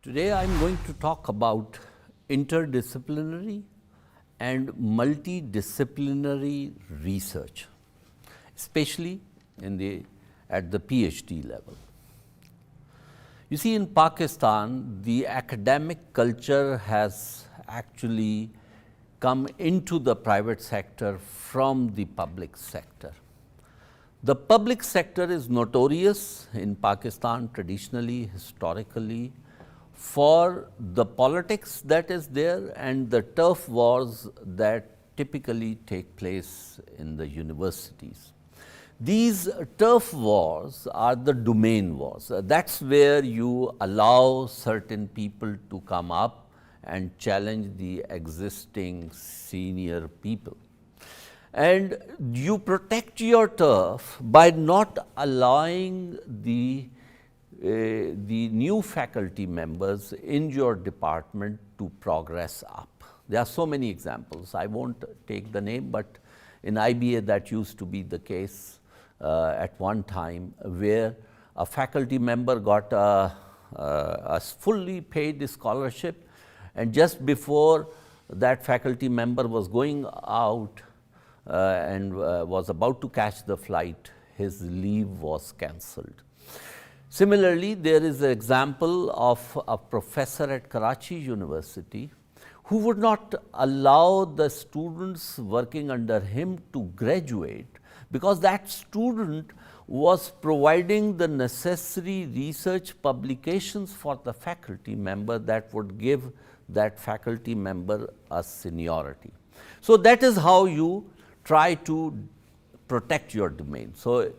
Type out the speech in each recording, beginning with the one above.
Today I am going to talk about interdisciplinary and multidisciplinary research, especially at the PhD level. You see, in Pakistan, the academic culture has actually come into the private sector from the public sector. The public sector is notorious in Pakistan traditionally, historically, for the politics that is there and the turf wars that typically take place in the universities. These turf wars are the domain wars. That's where you allow certain people to come up and challenge the existing senior people. And you protect your turf by not allowing the new faculty members in your department to progress up. There are so many examples. I won't take the name, but in IBA that used to be the case at one time, where a faculty member got a fully paid scholarship, and just before that faculty member was going out and was about to catch the flight, his leave was cancelled. Similarly, there is an example of a professor at Karachi University who would not allow the students working under him to graduate because that student was providing the necessary research publications for the faculty member that would give that faculty member a seniority. So, that is how you try to protect your domain. So,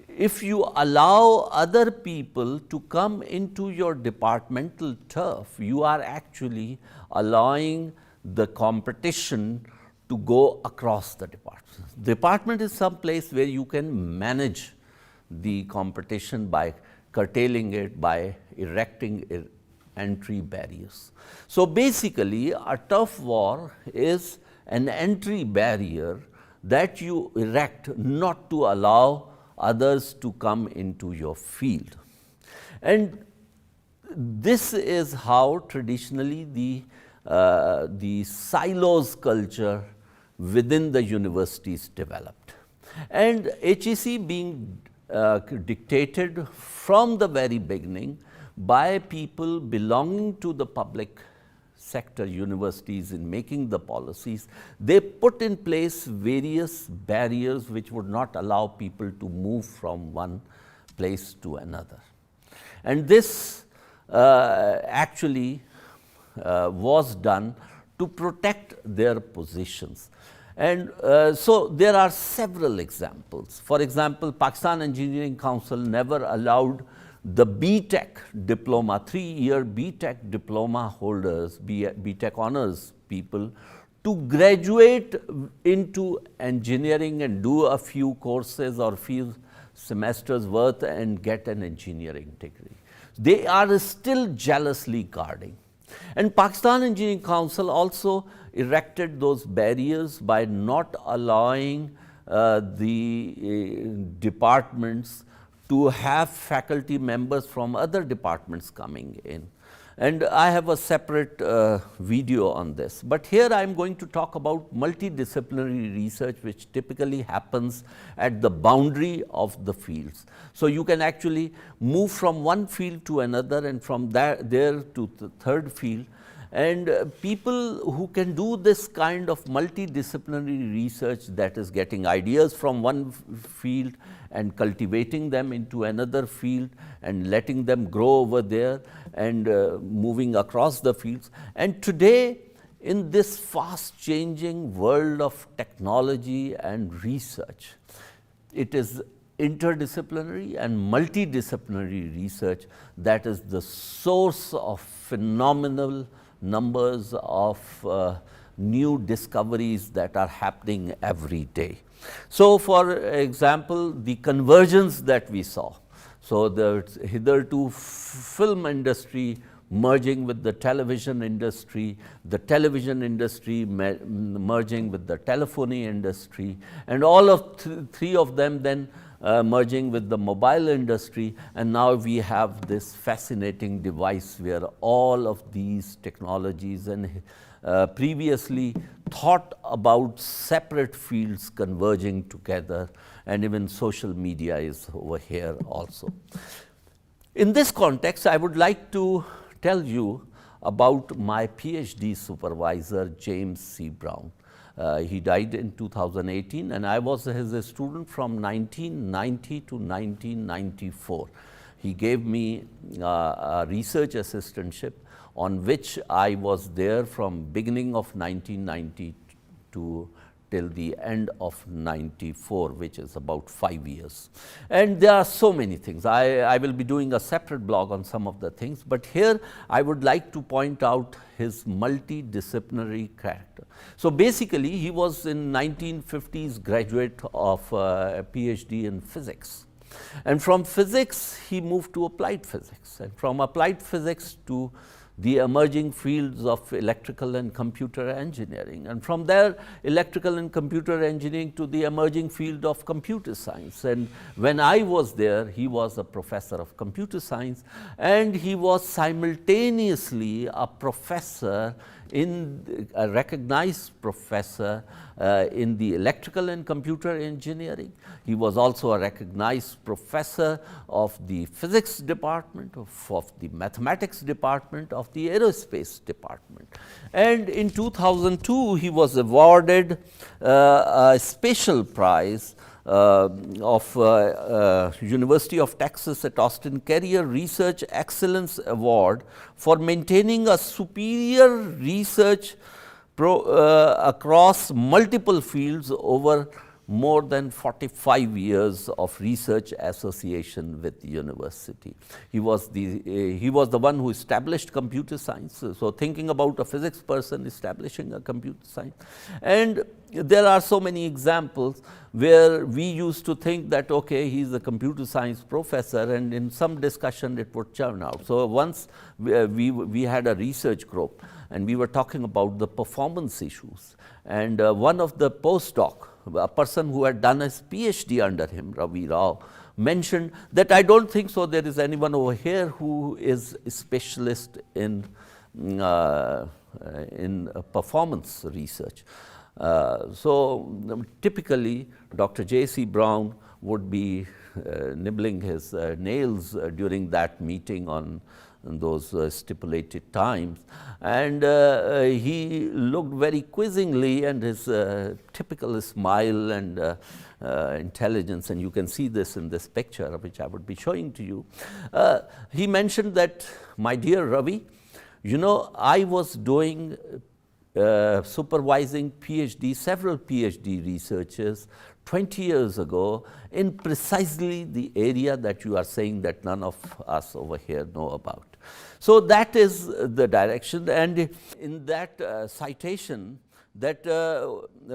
if you allow other people to come into your departmental turf, you are actually allowing the competition to go across the department. Department is some place where you can manage the competition by curtailing it, by erecting entry barriers. So, basically a turf war is an entry barrier that you erect not to allow others to come into your field. And this is how traditionally the silos culture within the universities developed. And HEC being dictated from the very beginning by people belonging to the public sector universities in making the policies, they put in place various barriers which would not allow people to move from one place to another. And this actually was done to protect their positions. And so there are several examples. For example, Pakistan Engineering Council never allowed the B.Tech diploma, 3-year B.Tech diploma holders, B.Tech honors people, to graduate into engineering and do a few courses or few semesters worth and get an engineering degree. They are still jealously guarding. And Pakistan Engineering Council also erected those barriers by not allowing the departments to have faculty members from other departments coming in. And I have a separate video on this. But here I am going to talk about multidisciplinary research, which typically happens at the boundary of the fields. So, you can actually move from one field to another and from there to the third field. And people who can do this kind of multidisciplinary research, that is getting ideas from one field and cultivating them into another field and letting them grow over there and moving across the fields. And today, in this fast changing world of technology and research, it is interdisciplinary and multidisciplinary research that is the source of phenomenal numbers of new discoveries that are happening every day. So, for example, the convergence that we saw. So, the hitherto film industry merging with the television industry merging with the telephony industry, and all of three of them then merging with the mobile industry, and now we have this fascinating device where all of these technologies and previously thought about separate fields converging together, and even social media is over here also. In this context, I would like to tell you about my PhD supervisor, James C. Brown. He died in 2018, and I was his student from 1990 to 1994. He gave me a research assistantship on which I was there from beginning of 1990 to till the end of 94, which is about 5 years. And there are so many things. I will be doing a separate blog on some of the things, but here I would like to point out his multidisciplinary character. So basically, he was in 1950s graduate of a PhD in physics. And from physics, he moved to applied physics, and from applied physics to the emerging fields of electrical and computer engineering, and from there electrical and computer engineering to the emerging field of computer science. And when I was there, he was a professor of computer science, and he was simultaneously a professor in a recognized professor in the electrical and computer engineering. He was also a recognized professor of the physics department, of the mathematics department, of the aerospace department. And in 2002, he was awarded a special prize of University of Texas at Austin Career Research Excellence Award for maintaining a superior research across multiple fields over more than 45 years of research association with the university. He was the one who established computer science. So thinking about a physics person establishing a computer science. And there are so many examples where we used to think that, okay, he's a computer science professor, and in some discussion it would churn out. So once we had a research group, and we were talking about the performance issues. And one of the postdoc, a person who had done his PhD under him, Ravi Rao, mentioned that I don't think so there is anyone over here who is a specialist in performance research. So typically, Dr. J.C. Brown would be nibbling his nails during that meeting on those stipulated times, and he looked very quizzingly, and his typical smile and intelligence, and you can see this in this picture which I would be showing to you. He mentioned that, my dear Ravi, you know, I was doing supervising several PhD researchers 20 years ago in precisely the area that you are saying that none of us over here know about. So that is the direction, and in that citation, that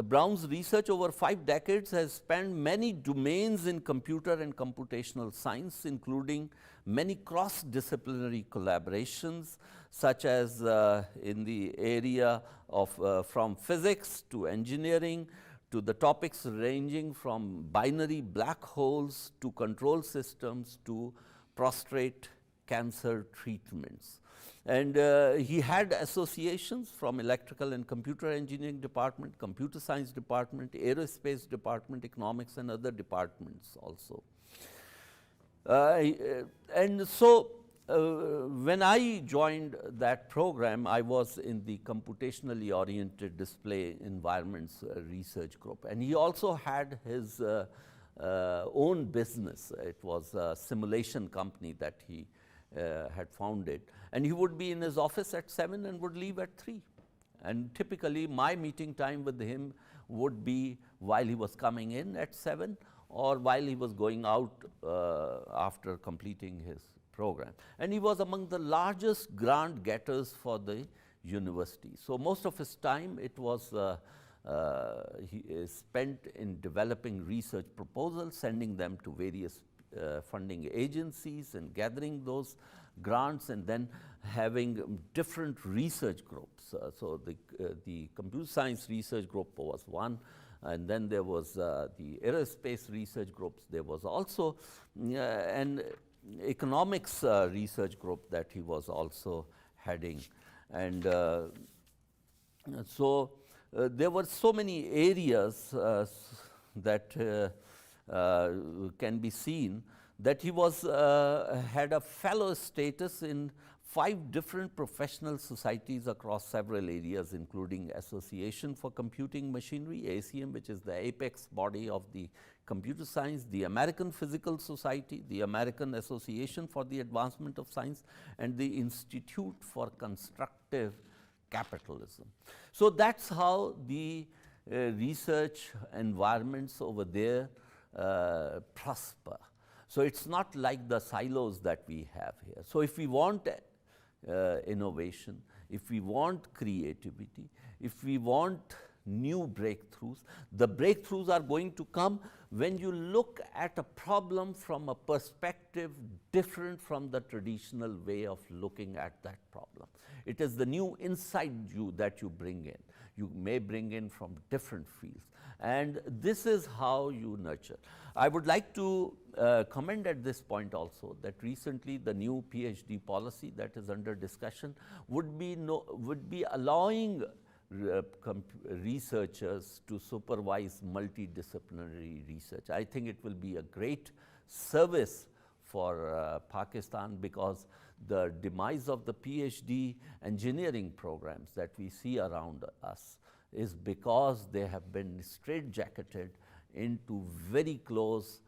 Brown's research over 5 decades has spanned many domains in computer and computational science, including many cross-disciplinary collaborations, such as in the area of from physics to engineering, to the topics ranging from binary black holes to control systems to prostate cancer treatments. And he had associations from electrical and computer engineering department, computer science department, aerospace department, economics, and other departments also. And so when I joined that program, I was in the computationally oriented display environments research group, and he also had his own business. It was a simulation company that he had founded, and he would be in his office at 7 and would leave at 3. And typically my meeting time with him would be while he was coming in at 7 or while he was going out after completing his program. And he was among the largest grant getters for the university. So most of his time it was he spent in developing research proposals, sending them to various funding agencies and gathering those grants, and then having different research groups. So the computer science research group was one, and then there was the aerospace research groups. There was also an economics research group that he was also heading. And so there were so many areas that can be seen that he was had a fellow status in 5 different professional societies across several areas, including Association for Computing Machinery, ACM, which is the apex body of the computer science, the American Physical Society, the American Association for the Advancement of Science, and the Institute for Constructive Capitalism. So that's how the research environments over there prosper. So it's not like the silos that we have here. So if we want innovation, if we want creativity, if we want new breakthroughs, the breakthroughs are going to come when you look at a problem from a perspective different from the traditional way of looking at that problem. It is the new inside you that you bring in. You may bring in from different fields, and this is how you nurture. I would like to comment at this point also that recently the new PhD policy that is under discussion would be allowing researchers to supervise multidisciplinary research. I think it will be a great service for Pakistan, because the demise of the PhD engineering programs that we see around us is because they have been straitjacketed into very close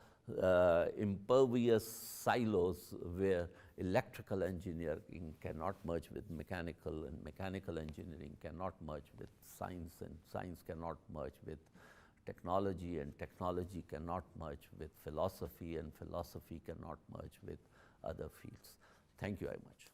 impervious silos where electrical engineering cannot merge with mechanical, and mechanical engineering cannot merge with science, and science cannot merge with technology, and technology cannot merge with philosophy, and philosophy cannot merge with other fields. Thank you very much.